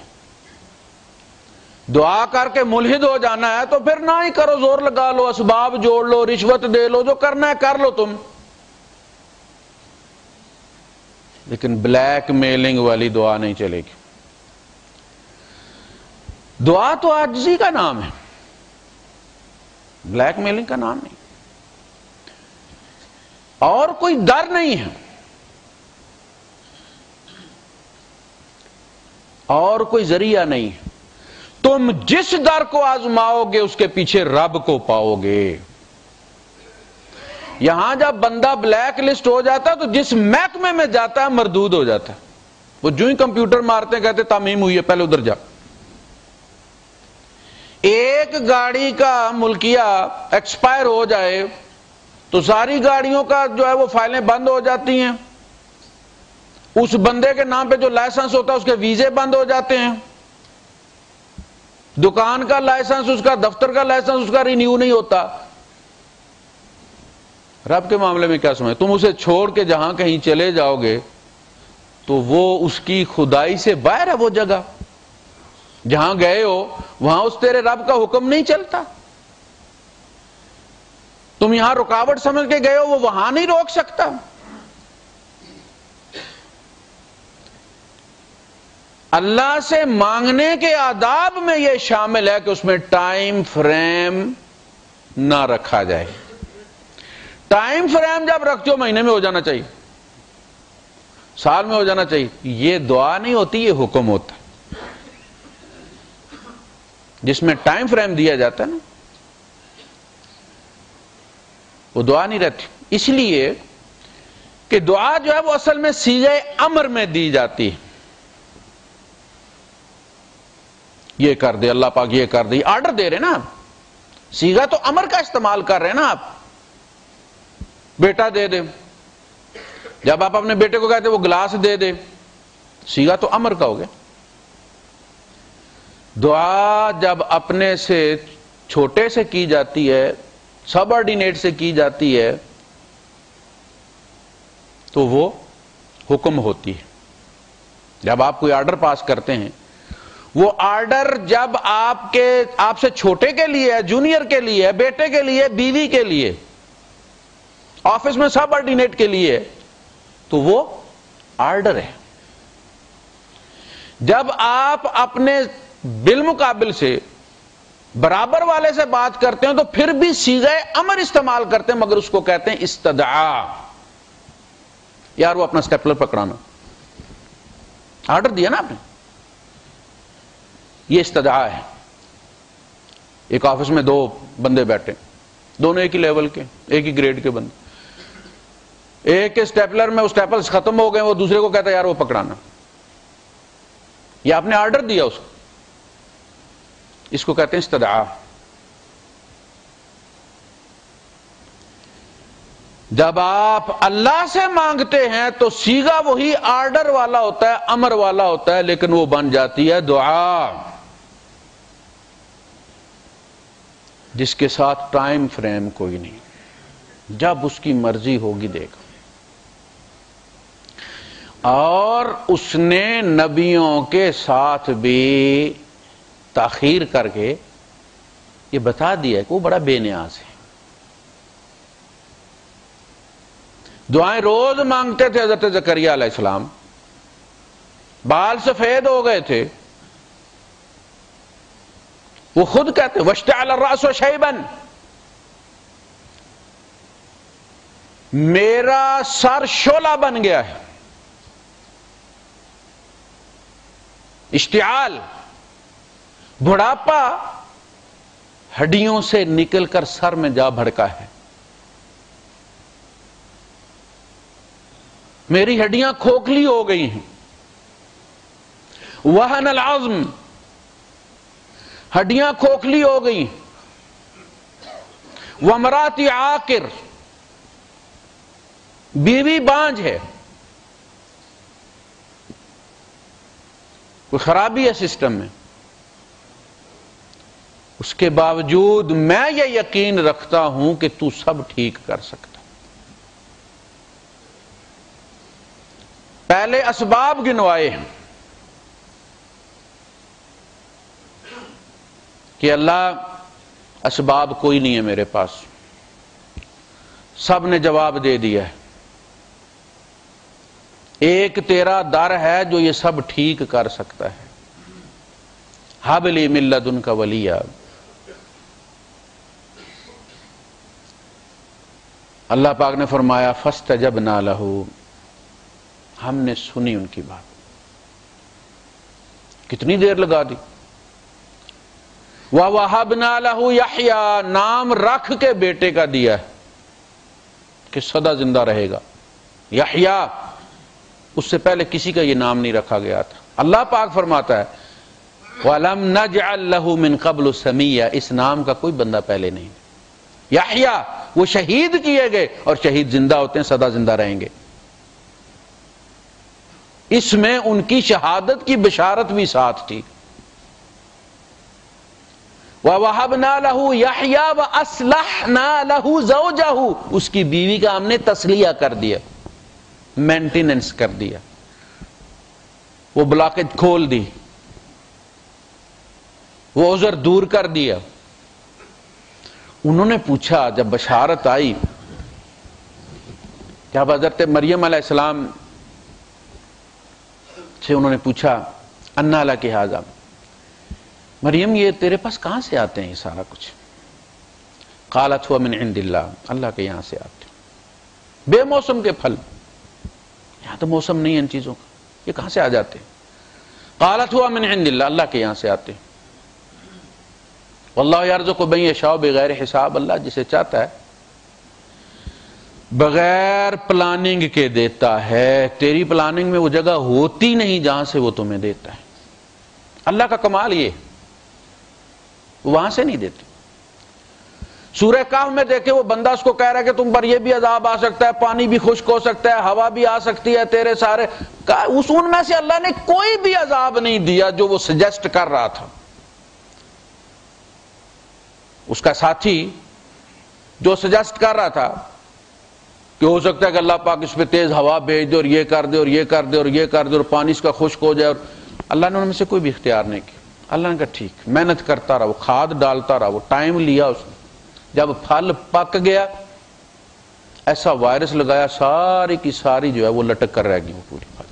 دعا کر کے ملحد ہو جانا ہے تو پھر نہ ہی کرو، زور لگا لو، اسباب جوڑ لو، رشوت دے لو، جو کرنا ہے کر لو تم. لیکن بلیک میلنگ والی دعا نہیں چلے گی. دعا تو عاجزی کا نام ہے، بلیک میلنگ کا نام نہیں. اور کوئی ڈر نہیں ہے، اور کوئی ذریعہ نہیں ہے. تم جس ڈر کو آزماؤ گے اس کے پیچھے رب کو پاؤ گے. یہاں جب بندہ بلیک لسٹ ہو جاتا ہے تو جس محکمے میں جاتا ہے مردود ہو جاتا ہے. وہ جو ہی کمپیوٹر مارتے ہیں کہتے تعمیم ہوئی ہے، پہلے ادھر جا. ایک گاڑی کا ملکیہ ایکسپائر ہو جائے تو ساری گاڑیوں کا جو ہے وہ فائلیں بند ہو جاتی ہیں. اس بندے کے نام پہ جو لائسنس ہوتا ہے اس کے ویزے بند ہو جاتے ہیں. دکان کا لائسنس اس کا، دفتر کا لائسنس اس کا رینیو نہیں ہوتا. رب کے معاملے میں کیا سمجھ؟ تم اسے چھوڑ کے جہاں کہیں چلے جاؤ گے تو وہ اس کی خدائی سے باہر ہے. وہ جگہ جہاں گئے ہو وہاں اس تیرے رب کا حکم نہیں چلتا. تم یہاں رکاوٹ سمجھ کے گئے ہو، وہ وہاں نہیں روک سکتا. اللہ سے مانگنے کے آداب میں یہ شامل ہے کہ اس میں ٹائم فریم نہ رکھا جائے. ٹائم فریم جب رکھتے ہو مہینے میں ہو جانا چاہیے، سال میں ہو جانا چاہیے. یہ دعا نہیں ہوتی، یہ حکم ہوتا ہے. جس میں ٹائم فریم دیا جاتا ہے نا وہ دعا نہیں رہتی. اس لیے کہ دعا جو ہے وہ اصل میں صیغہ امر میں دی جاتی ہے. یہ کر دے اللہ پاک، یہ کر دے، آرڈر دے رہے نا آپ. صیغہ تو امر کا استعمال کر رہے ہیں نا آپ. بیٹا دے دے، جب آپ اپنے بیٹے کو کہتے وہ گلاس دے دے، صیغہ تو امر کا ہو گیا. دعا جب اپنے سے چھوٹے سے کی جاتی ہے، سب آرڈینیٹ سے کی جاتی ہے تو وہ حکم ہوتی ہے. جب آپ کوئی آرڈر پاس کرتے ہیں، وہ آرڈر جب آپ سے چھوٹے کے لیے ہے، جونیئر کے لیے ہے، بیٹے کے لیے، بیوی کے لیے، آفس میں سب آرڈینیٹ کے لیے، تو وہ آرڈر ہے. جب آپ اپنے بالمقابل سے برابر والے سے بات کرتے ہیں تو پھر بھی صیغہ امر استعمال کرتے ہیں، مگر اس کو کہتے ہیں استدعاء. یار وہ اپنا سٹیپلر پکڑانا، آرڈر دیا نا آپ نے، یہ استدعاء ہے. ایک آفس میں دو بندے بیٹھے، دونوں ایک ہی لیول کے، ایک ہی گریڈ کے بندے. ایک کے سٹیپلر میں وہ سٹیپلز ختم ہو گئے، وہ دوسرے کو کہتا ہے یار وہ پکڑانا. یہ آپ نے آرڈر دیا اس کو، اس کو کہتے ہیں استدعاء. جب آپ اللہ سے مانگتے ہیں تو صیغہ وہی آرڈر والا ہوتا ہے، امر والا ہوتا ہے، لیکن وہ بن جاتی ہے دعا، جس کے ساتھ ٹائم فریم کوئی نہیں. جب اس کی مرضی ہوگی دے گا. اور اس نے نبیوں کے ساتھ بھی تاخیر کر کے یہ بتا دیا کہ وہ بڑا بے نیاز ہے. دعائیں روز مانگتے تھے حضرت زکریا علیہ السلام، بال سفید ہو گئے تھے. وہ خود کہتے واشتعل الرأس شیبا، میرا سر شعلہ بن گیا ہے. اشتعال، بڑھاپا ہڈیوں سے نکل کر سر میں جا بھڑکا ہے. میری ہڈیاں کھوکھلی ہو گئی ہیں. وہن العظم، ہڈیاں کھوکھلی ہو گئی. وامرأتی عاقر، بیوی بانجھ ہے، کوئی خرابی ہے سسٹم میں، اس کے باوجود میں یہ یقین رکھتا ہوں کہ تو سب ٹھیک کر سکتا۔ پہلے اسباب گنوائے ہیں کہ اللہ اسباب کوئی نہیں ہے میرے پاس، سب نے جواب دے دیا ہے، ایک تیرا در ہے جو یہ سب ٹھیک کر سکتا ہے، ہب لی من لدنک ولیا۔ اللہ پاک نے فرمایا فاستجبنا لہ، ہم نے سنی ان کی بات۔ کتنی دیر لگا دی؟ وَوَهَبْنَا لَهُ يَحْيَىٰ، نام رکھ کے بیٹے کا دیا ہے کہ سدا زندہ رہے گا، یحییٰ، اس سے پہلے کسی کا یہ نام نہیں رکھا گیا تھا۔ اللہ پاک فرماتا ہے وَلَمْ نَجْعَلْ لَهُ مِن قَبْلُ سَمِيًّا، اس نام کا کوئی بندہ پہلے نہیں۔ یحییٰ، وہ شہید کیے گئے، اور شہید زندہ ہوتے ہیں، سدا زندہ رہیں گے۔ اس میں ان کی شہادت کی بشارت بھی ساتھ تھی۔ وَوَهَبْنَا لَهُ يَحْيَىٰ وَأَصْلَحْنَا لَهُ زَوْجَهُ، اس کی بیوی کا ہم نے تسلیہ کر دیا، مینٹیننس کر دیا، وہ بلاکج کھول دی، وہ عذر دور کر دیا۔ انہوں نے پوچھا جب بشارت آئی، جب حضرت مریم علیہ السلام سے انہوں نے پوچھا انا لک ھذا، مریم یہ تیرے پاس کہاں سے آتے ہیں یہ سارا کچھ؟ قالت هو من عند اللہ، اللہ کے یہاں سے آتے ہیں۔ بے موسم کے پھل، یہاں تو موسم نہیں ہے ان چیزوں کا، یہ کہاں سے آ جاتے ہیں؟ قالت هو من عند اللہ، اللہ کے یہاں سے آتے ہیں۔ واللہ یرزق من یشاء بغیر حساب، اللہ جسے چاہتا ہے بغیر پلاننگ کے دیتا ہے۔ تیری پلاننگ میں وہ جگہ ہوتی نہیں جہاں سے وہ تمہیں دیتا ہے۔ اللہ کا کمال یہ، وہاں سے نہیں دیتے۔ سورہ کہف میں دیکھے وہ بندہ اس کو کہہ رہا ہے کہ تم پر یہ بھی عذاب آ سکتا ہے، پانی بھی خشک ہو سکتا ہے، ہوا بھی آ سکتی ہے، تیرے سارے ان میں سے اللہ نے کوئی بھی عذاب نہیں دیا جو وہ سجیسٹ کر رہا تھا۔ اس کا ساتھی جو سجیسٹ کر رہا تھا کہ ہو سکتا ہے کہ اللہ پاک اس پہ تیز ہوا بھیج دے اور یہ کر دے اور یہ کر دے اور یہ کر دے اور پانی اس کا خشک ہو جائے، اور اللہ نے ان میں سے کوئی بھی اختیار نہیں کیا۔ اللہ نے کہا ٹھیک، محنت کرتا رہا، وہ کھاد ڈالتا رہا، وہ ٹائم لیا اس نے، جب پھل پک گیا ایسا وائرس لگایا، ساری کی ساری جو ہے وہ لٹک کر رہ گئی وہ پوری پھل۔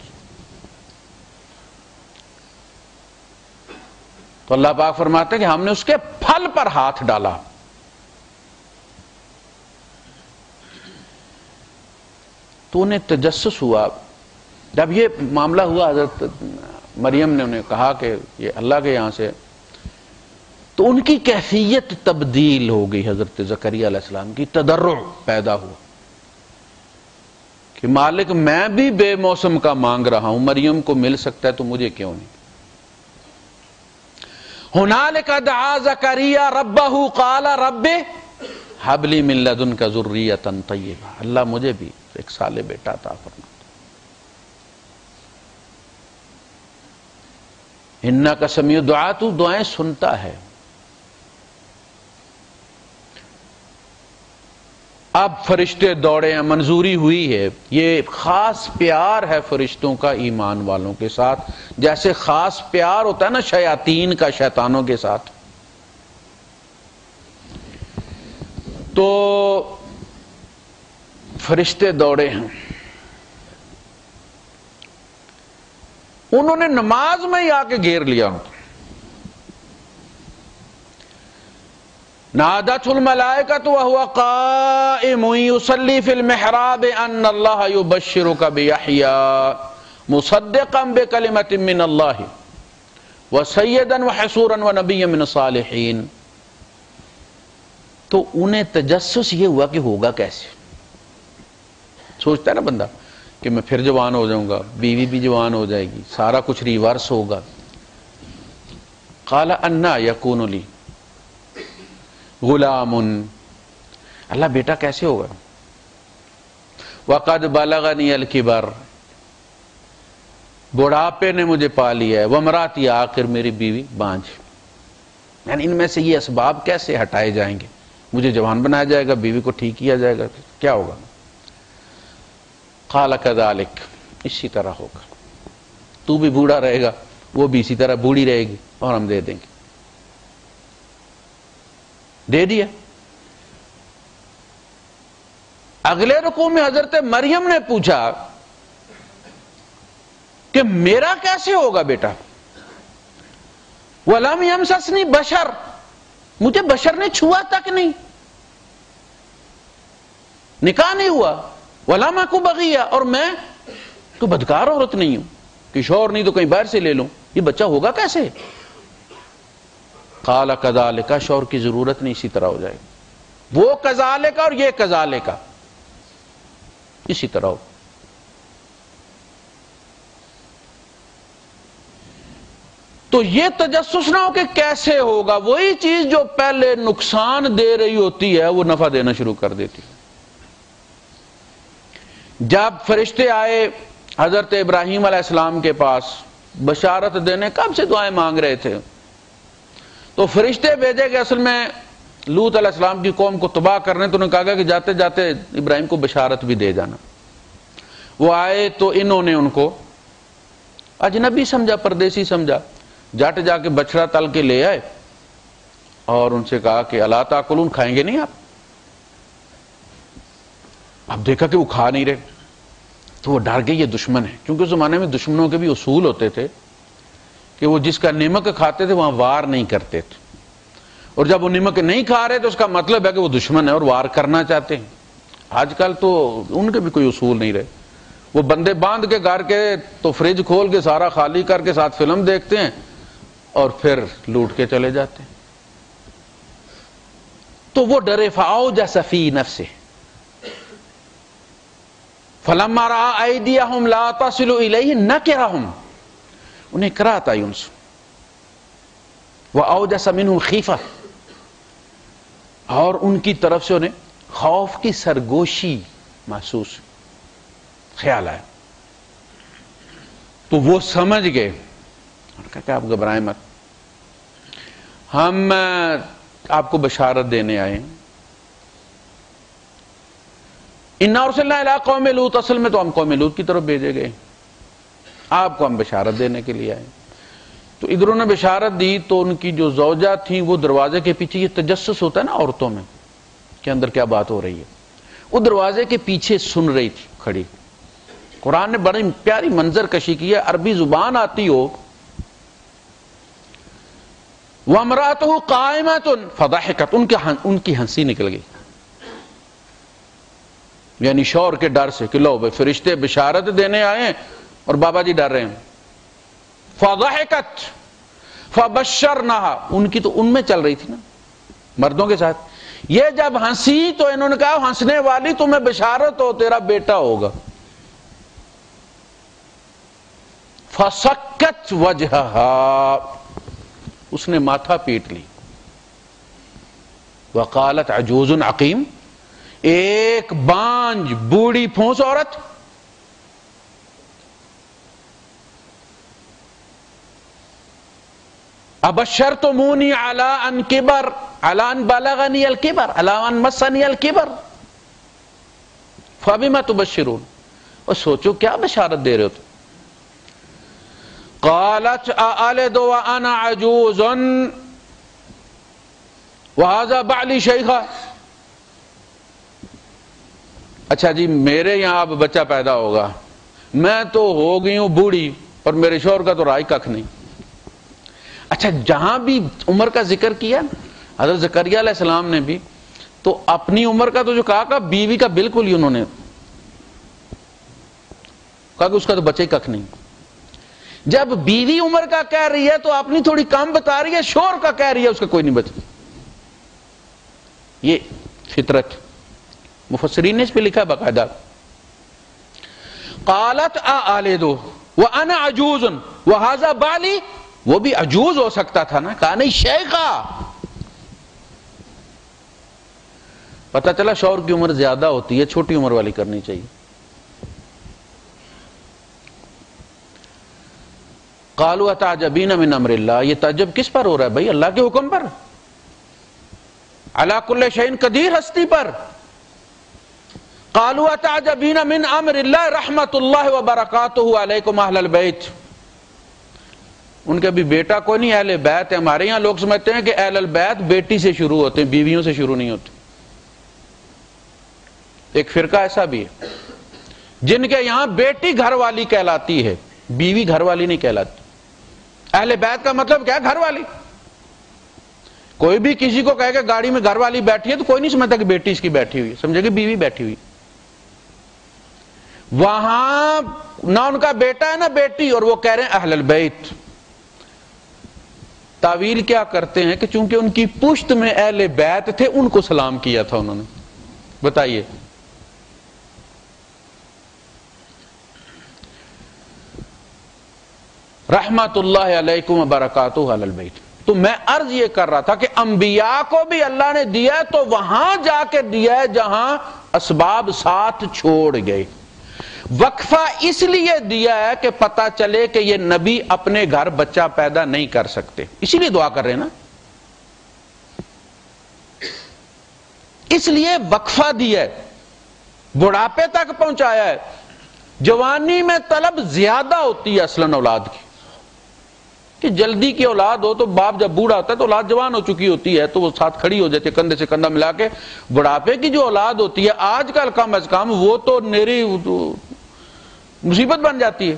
تو اللہ پاک فرماتے ہیں کہ ہم نے اس کے پھل پر ہاتھ ڈالا۔ تو انہیں تجسس ہوا، جب یہ معاملہ ہوا حضرت مریم نے انہیں کہا کہ یہ اللہ کے یہاں سے، تو ان کی کیفیت تبدیل ہو گئی۔ حضرت زکریا علیہ السلام کی تضرع پیدا ہوا کہ مالک میں بھی بے موسم کا مانگ رہا ہوں، مریم کو مل سکتا ہے تو مجھے کیوں نہیں؟ ہنالک دعا زکریا ربہ قال رب ہب لی من لدنک ذریۃ طیبہ، اللہ مجھے بھی ایک صالح بیٹا عطا فرما۔ انک سمیع دعا، تو دعائیں سنتا ہے۔ اب فرشتے دوڑے ہیں، منظوری ہوئی ہے۔ یہ خاص پیار ہے فرشتوں کا ایمان والوں کے ساتھ، جیسے خاص پیار ہوتا ہے نا شیاطین کا شیطانوں کے ساتھ۔ تو فرشتے دوڑے ہیں، انہوں نے نماز میں ہی آ کے گھیر لیا ان کو۔ نادته الملائکۃ وهو قائم یصلی فی المحراب ان اللہ یبشرک بیحییٰ مصدقا بکلمۃ من اللہ وسیدا وحصورا ونبیا من الصالحین۔ تو انہیں تجسس یہ ہوا کہ ہوگا کیسے؟ سوچتا ہے نا بندہ کہ میں پھر جوان ہو جاؤں گا، بیوی بھی جوان ہو جائے گی، سارا کچھ ریورس ہوگا۔ قال انا یکون لی غلام، اللہ بیٹا کیسے ہوگا؟ وَقَدْ بَلَغَنِيَ الْكِبَرُ، بڑھاپے نے مجھے پا لیا ہے، وَامْرَأَتِي، آخر میری بیوی بانجھ۔ یعنی ان میں سے یہ اسباب کیسے ہٹائے جائیں گے؟ مجھے جوان بنایا جائے گا، بیوی کو ٹھیک کیا جائے گا، کیا ہوگا؟ قَالَ كَذَلِكَ، اسی طرح ہوگا، تو بھی بوڑھا رہے گا، وہ بھی اسی طرح بوڑھی رہے گی، اور ہم دے دیں گے۔ دے دیا۔ اگلے رکوع میں حضرت مریم نے پوچھا کہ میرا کیسے ہوگا بیٹا؟ وَلَمْ يَمْسَسْنِي بَشَرٌ، مجھے بشر نے چھوا تک نہیں، نکاح نہیں ہوا، وَلَمْ أَكُ بَغِيًّا، اور میں کوئی بدکار عورت نہیں ہوں کہ شوہر نہیں تو کہیں باہر سے لے لوں، یہ بچہ ہوگا کیسے؟ قَالَ كَذَلِكَ، شوہر کی ضرورت نہیں، اسی طرح ہو جائے گا، وہ كَذَلِكَ اور یہ كَذَلِكَ، اسی طرح ہو۔ تو یہ تجسس نہ ہو کہ کیسے ہوگا، وہی چیز جو پہلے نقصان دے رہی ہوتی ہے وہ نفع دینا شروع کر دیتی ہے۔ جب فرشتے آئے حضرت ابراہیم علیہ السلام کے پاس بشارت دینے، کب سے دعائیں مانگ رہے تھے، تو فرشتے بھیجے کہ اصل میں لوط علیہ السلام کی قوم کو تباہ کرنے، تو انہوں نے کہا کہ جاتے جاتے ابراہیم کو بشارت بھی دے جانا۔ وہ آئے تو انہوں نے ان کو اجنبی سمجھا، پردیسی سمجھا، جٹ جا کے بچڑا تل کے لے آئے اور ان سے کہا کہ الا تاکلون، کھائیں گے نہیں آپ؟ اب دیکھا کہ وہ کھا نہیں رہے تو وہ ڈر گئے، یہ دشمن ہے، کیونکہ اس زمانے میں دشمنوں کے بھی اصول ہوتے تھے کہ وہ جس کا نمک کھاتے تھے وہاں وار نہیں کرتے تھے، اور جب وہ نمک نہیں کھا رہے تو اس کا مطلب ہے کہ وہ دشمن ہے اور وار کرنا چاہتے ہیں۔ آج کل تو ان کے بھی کوئی اصول نہیں رہے، وہ بندے باندھ کے گھر کے تو فریج کھول کے سارا خالی کر کے ساتھ فلم دیکھتے ہیں اور پھر لوٹ کے چلے جاتے ہیں۔ تو وہ ڈرے، فَأَوْجَسَ فِي نَفْسِهِ فَلَمَّا رَأَىٰ أَيْدِيَهُمْ لَا تَصِلُ إِلَيْهِ نَكِرَهُمْ، انہیں اکراہت آئی ان سے، وَأَوْجَسَ مِنْهُمْ خِیفَةً، اور ان کی طرف سے انہیں خوف کی سرگوشی محسوس، خیال آیا، تو وہ سمجھ گئے، اور کہا کہ آپ گھبرائیں مت، ہم آپ کو بشارت دینے آئے ہیں۔ اِنَّا أُرْسِلْنَا إِلَىٰ قَوْمِ لُوطٍ، اصل میں تو ہم قوم لوط کی طرف بھیجے گئے، آپ کو ہم بشارت دینے کے لیے آئے۔ تو ادھر انہوں نے بشارت دی تو ان کی جو زوجہ تھیں وہ دروازے کے پیچھے، یہ تجسس ہوتا ہے نا عورتوں میں کہ اندر کیا بات ہو رہی ہے، وہ دروازے کے پیچھے سن رہی تھی کھڑی۔ قرآن نے بڑی پیاری منظر کشی کی ہے، عربی زبان آتی ہو، وَامْرَأَتُهُ قَائِمَةٌ فَضَحِكَتْ، ان کی ہنسی نکل گئی، یعنی شوہر کے ڈر سے کہ لو بھائی فرشتے بشارت دینے آئے ہیں اور بابا جی ڈر رہے ہیں۔ فَضَحِكَتْ فَبَشَّرْنَاهَا، ان کی تو ان میں چل رہی تھی نا مردوں کے ساتھ، یہ جب ہنسی تو انہوں نے کہا ہنسنے والی تمہیں بشارت ہو، تیرا بیٹا ہوگا۔ فَسَكَّتْ وَجْهَهَا، اس نے ماتھا پیٹ لی، وقالت عجوز عقیم، ایک بانج بوڑھی پھونس عورت، ابشرتمونی علی ان کبر، علی ان بلغنی الکبر، علی ان مسنی الکبر فبما تبشرون، اور سوچو کیا بشارت دے رہے ہو تم۔ قالت أألد وأنا عجوز وهذا بعلی شیخا، اچھا جی میرے یہاں اب بچہ پیدا ہوگا، میں تو ہو گئی ہوں بوڑھی اور میرے شوہر کا تو رائے ککھ نہیں۔ اچھا جہاں بھی عمر کا ذکر کیا حضرت زکریا علیہ السلام نے بھی، تو اپنی عمر کا تو جو کہا بیوی کا بالکل ہی انہوں نے کہا کہ اس کا تو بچے ککھ نہیں۔ جب بیوی عمر کا کہہ رہی ہے تو اپنی تھوڑی کم بتا رہی ہے، شوہر کا کہہ رہی ہے اس کا کوئی نہیں بچا۔ یہ فطرت، مفسرین نے اس پہ لکھا باقاعدہ۔ قالت أألد وأنا عجوز وهذا بعلی، وہ بھی عجوز ہو سکتا تھا نا، کہا نہیں شیخا، پتہ چلا شوہر کی عمر زیادہ ہوتی ہے، چھوٹی عمر والی کرنی چاہیے۔ قالوا اتعجبین من امر اللہ، یہ تعجب کس پر ہو رہا ہے بھائی؟ اللہ کے حکم پر، علی کل شیء قدیر ہستی پر۔ قالوا اتعجبین من امر اللہ رحمت اللہ وبرکاتہ علیکم اہل البیت، ان کے بھی بیٹا کوئی نہیں، اہل بیت ہے۔ ہمارے یہاں لوگ سمجھتے ہیں کہ اہل البیت بیٹی سے شروع ہوتے ہیں، بیویوں سے شروع نہیں ہوتے۔ ایک فرقہ ایسا بھی ہے جن کے یہاں بیٹی گھر والی کہلاتی ہے، بیوی گھر والی نہیں کہلاتی۔ اہل بیت کا مطلب کیا ہے؟ گھر والی۔ کوئی بھی کسی کو کہے کہ گاڑی میں گھر والی بیٹھی ہے تو کوئی نہیں سمجھتا کہ بیٹی اس کی بیٹھی ہوئی، سمجھے کہ بیوی بیٹھی ہوئی۔ وہاں نہ ان کا بیٹا ہے نہ بیٹی، اور وہ کہہ رہے ہیں اہل البیت۔ تعویل کیا کرتے ہیں کہ چونکہ ان کی پشت میں اہل بیت تھے، ان کو سلام کیا تھا انہوں نے۔ بتائیے، رحمت اللہ علیکم وبرکاتہ اہل البیت۔ تو میں عرض یہ کر رہا تھا کہ انبیاء کو بھی اللہ نے دیا ہے تو وہاں جا کے دیا ہے جہاں اسباب ساتھ چھوڑ گئے۔ وقفہ اس لیے دیا ہے کہ پتہ چلے کہ یہ نبی اپنے گھر بچہ پیدا نہیں کر سکتے، اسی لیے دعا کر رہے ہیں نا، اس لیے وقفہ دیا ہے، بڑھاپے تک پہنچایا ہے۔ جوانی میں طلب زیادہ ہوتی ہے اصلاً اولاد کی، کہ جلدی کی اولاد ہو تو باپ جب بوڑھا ہوتا ہے تو اولاد جوان ہو چکی ہوتی ہے تو وہ ساتھ کھڑی ہو جاتی ہے کندھے سے کندھا ملا کے۔ بڑھاپے کی جو اولاد ہوتی ہے آج کل کم از کم وہ تو میری مصیبت بن جاتی ہے،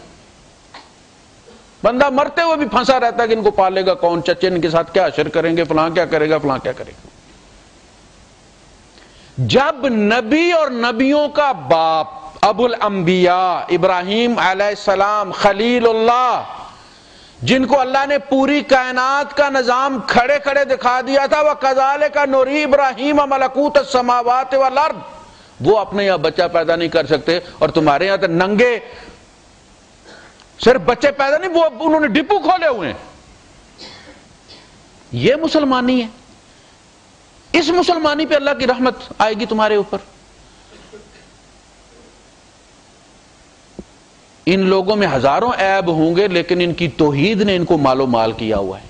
بندہ مرتے ہوئے بھی پھنسا رہتا ہے کہ ان کو پالے گا کون، چچے ان کے ساتھ کیا حشر کریں گے، فلاں کیا کرے گا، فلاں کیا کرے گا۔ جب نبی اور نبیوں کا باپ ابو الانبیاء ابراہیم علیہ السلام خلیل اللہ، جن کو اللہ نے پوری کائنات کا نظام کھڑے کھڑے دکھا دیا تھا، وَكَذَلِكَ نُرِي إِبْرَاهِيمَ مَلَكُوتَ السَّمَاوَاتِ وَالْأَرْضِ، وہ اپنے یہاں بچہ پیدا نہیں کر سکتے، اور تمہارے یہاں تو ننگے صرف بچے پیدا نہیں، وہ انہوں نے ڈپو کھولے ہوئے ہیں۔ یہ مسلمانی ہے، اس مسلمانی پہ اللہ کی رحمت آئے گی تمہارے اوپر۔ ان لوگوں میں ہزاروں عیب ہوں گے لیکن ان کی توحید نے ان کو مال و مال کیا ہوا ہے۔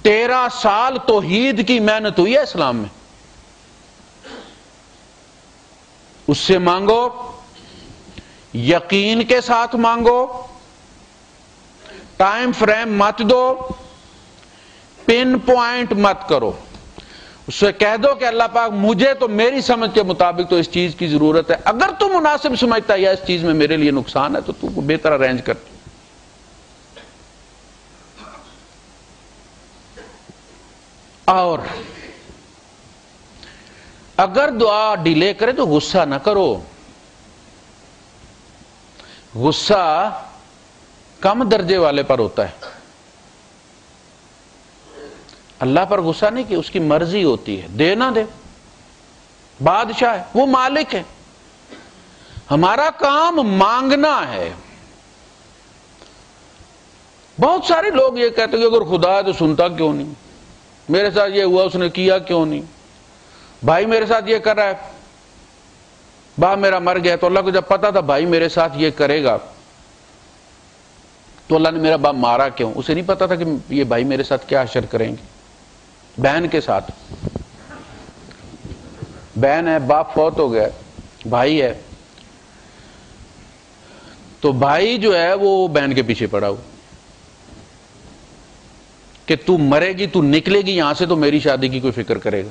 13 سال توحید کی محنت ہوئی ہے اسلام میں، اس سے مانگو، یقین کے ساتھ مانگو، ٹائم فریم مت دو، پن پوائنٹ مت کرو، اس سے کہہ دو کہ اللہ پاک مجھے تو میری سمجھ کے مطابق تو اس چیز کی ضرورت ہے، اگر تو مناسب سمجھتا ہے یا اس چیز میں میرے لیے نقصان ہے تو تو بہتر ارینج کر۔ اور اگر دعا ڈیلے کرے تو غصہ نہ کرو، غصہ کم درجے والے پر ہوتا ہے، اللہ پر غصہ نہیں کہ اس کی مرضی ہوتی ہے، دے نہ دے، بادشاہ ہے، وہ مالک ہے، ہمارا کام مانگنا ہے۔ بہت سارے لوگ یہ کہتے ہیں کہ اگر خدا ہے تو سنتا کیوں نہیں، میرے ساتھ یہ ہوا اس نے کیا کیوں نہیں، بھائی میرے ساتھ یہ کر رہا ہے، باپ میرا مر گیا تو اللہ کو جب پتا تھا بھائی میرے ساتھ یہ کرے گا تو اللہ نے میرا باپ مارا کیوں، اسے نہیں پتا تھا کہ یہ بھائی میرے ساتھ کیا حشر کریں گے۔ بہن کے ساتھ، بہن ہے، باپ فوت ہو گیا، بھائی ہے، تو بھائی جو ہے وہ بہن کے پیچھے پڑا ہو کہ تو مرے گی، تو نکلے گی یہاں سے تو میری شادی کی کوئی فکر کرے گا،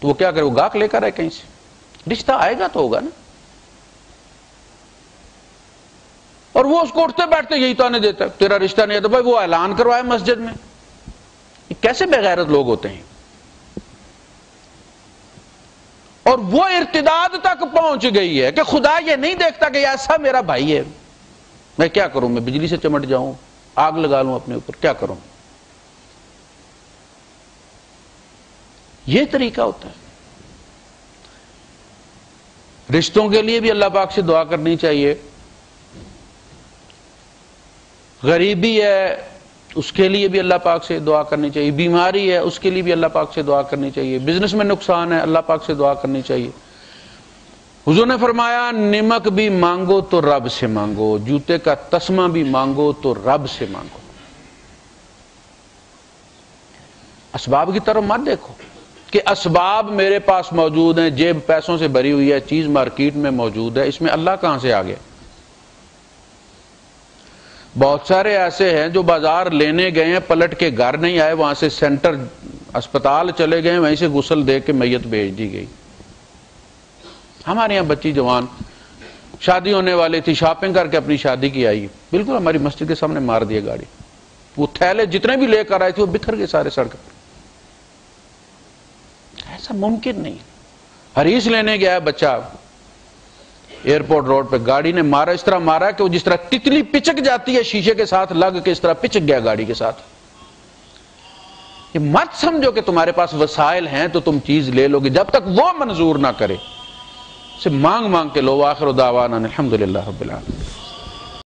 تو وہ کیا کرے، وہ گاہک لے کر آئے کہیں سے، رشتہ آئے گا تو ہوگا نا، اور وہ اس کو اٹھتے بیٹھتے یہی تانے دیتا ہے تیرا رشتہ نہیں ہے، تو بھائی وہ اعلان کروائے مسجد میں۔ کیسے بے غیرت لوگ ہوتے ہیں، اور وہ ارتداد تک پہنچ گئی ہے کہ خدا یہ نہیں دیکھتا کہ ایسا میرا بھائی ہے، میں کیا کروں، میں بجلی سے چمٹ جاؤں، آگ لگا لوں اپنے اوپر، کیا کروں۔ یہ طریقہ ہوتا ہے۔ رشتوں کے لیے بھی اللہ پاک سے دعا کرنی چاہیے، غریبی ہے اس کے لیے بھی اللہ پاک سے دعا کرنی چاہیے، بیماری ہے اس کے لیے بھی اللہ پاک سے دعا کرنی چاہیے، بزنس میں نقصان ہے اللہ پاک سے دعا کرنی چاہیے، حضور نے فرمایا نمک بھی مانگو تو رب سے مانگو، جوتے کا تسمہ بھی مانگو تو رب سے مانگو۔ اسباب کی طرف مت دیکھو کہ اسباب میرے پاس موجود ہیں، جیب پیسوں سے بھری ہوئی ہے، چیز مارکیٹ میں موجود ہے، اس میں اللہ کہاں سے آ گیا؟ بہت سارے ایسے ہیں جو بازار لینے گئے ہیں، پلٹ کے گھر نہیں آئے، وہاں سے سینٹر اسپتال چلے گئے، وہیں سے غسل دے کے میت بھیج دی گئی۔ ہمارے یہاں بچی جوان شادی ہونے والی تھی، شاپنگ کر کے اپنی شادی کی آئی، بالکل ہماری مسجد کے سامنے مار دیا گاڑی، وہ تھیلے جتنے بھی لے کر آئے تھے وہ بکھر گئے سارے سڑک پر۔ ایسا ممکن نہیں۔ حریص لینے گیا ہے بچہ ایئرپورٹ روڈ پہ، گاڑی نے مارا، اس طرح مارا کہ وہ جس طرح تتلی پچک جاتی ہے شیشے کے ساتھ لگ کے، اس طرح پچک گیا گاڑی کے ساتھ۔ یہ مت سمجھو کہ تمہارے پاس وسائل ہیں تو تم چیز لے لو گے، جب تک وہ منظور نہ کرے، سے مانگ مانگ کے لو۔ آخر دعوانا الحمدللہ رب العالمین۔